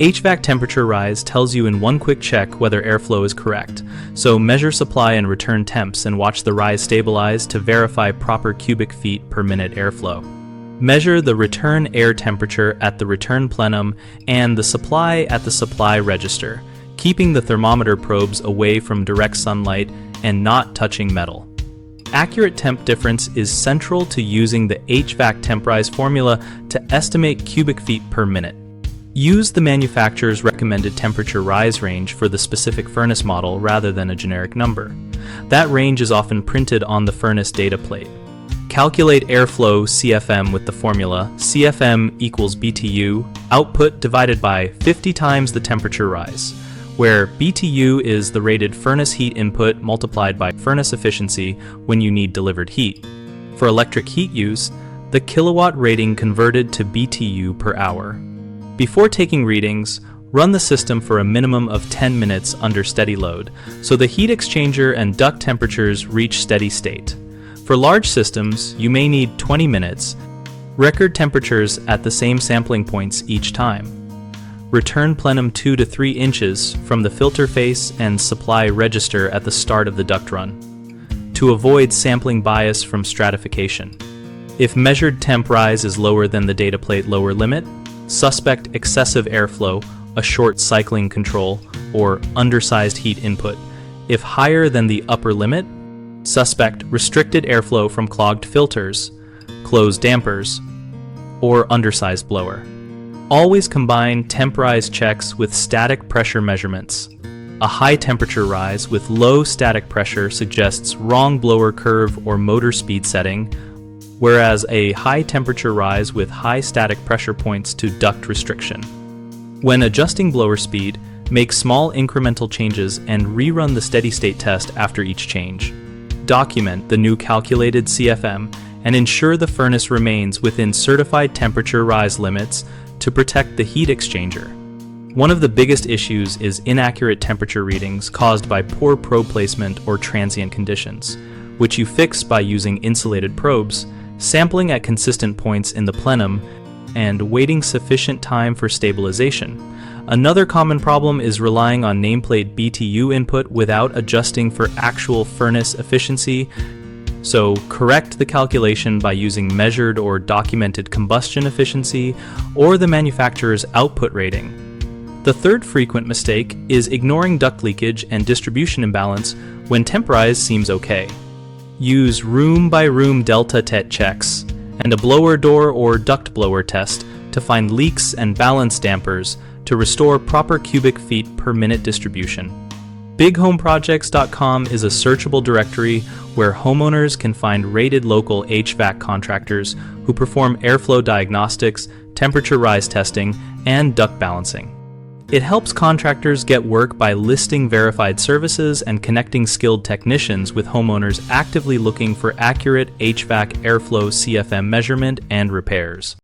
HVAC temperature rise tells you in one quick check whether airflow is correct, so measure supply and return temps and watch the rise stabilize to verify proper cubic feet per minute airflow. Measure the return air temperature at the return plenum and the supply at the supply register, keeping the thermometer probes away from direct sunlight and not touching metal. Accurate temp difference is central to using the HVAC Temp-Rise formula to estimate cubic feet per minute. Use the manufacturer's recommended temperature rise range for the specific furnace model rather than a generic number. That range is often printed on the furnace data plate. Calculate airflow CFM with the formula CFM equals BTU, output divided by 50 times the temperature rise, where BTU is the rated furnace heat input multiplied by furnace efficiency when you need delivered heat. For electric heat use, the kilowatt rating converted to BTU per hour. Before taking readings, run the system for a minimum of 10 minutes under steady load, so the heat exchanger and duct temperatures reach steady state. For large systems, you may need 20 minutes. Record temperatures at the same sampling points each time. Return plenum 2 to 3 inches from the filter face and supply register at the start of the duct run, to avoid sampling bias from stratification. If measured temp rise is lower than the data plate lower limit, suspect excessive airflow, a short cycling control, or undersized heat input. If higher than the upper limit, suspect restricted airflow from clogged filters, closed dampers, or undersized blower. Always combine temp rise checks with static pressure measurements. A high temperature rise with low static pressure suggests wrong blower curve or motor speed setting, whereas a high temperature rise with high static pressure points to duct restriction. When adjusting blower speed, make small incremental changes and rerun the steady state test after each change. Document the new calculated CFM and ensure the furnace remains within certified temperature rise limits to protect the heat exchanger. One of the biggest issues is inaccurate temperature readings caused by poor probe placement or transient conditions, which you fix by using insulated probes, sampling at consistent points in the plenum, and waiting sufficient time for stabilization. Another common problem is relying on nameplate BTU input without adjusting for actual furnace efficiency, so correct the calculation by using measured or documented combustion efficiency or the manufacturer's output rating. The third frequent mistake is ignoring duct leakage and distribution imbalance when temp rise seems okay. Use room-by-room delta TET checks and a blower door or duct blower test to find leaks and balance dampers to restore proper cubic feet per minute distribution. BigHomeProjects.com is a searchable directory where homeowners can find rated local HVAC contractors who perform airflow diagnostics, temperature rise testing, and duct balancing. It helps contractors get work by listing verified services and connecting skilled technicians with homeowners actively looking for accurate HVAC airflow CFM measurement and repairs.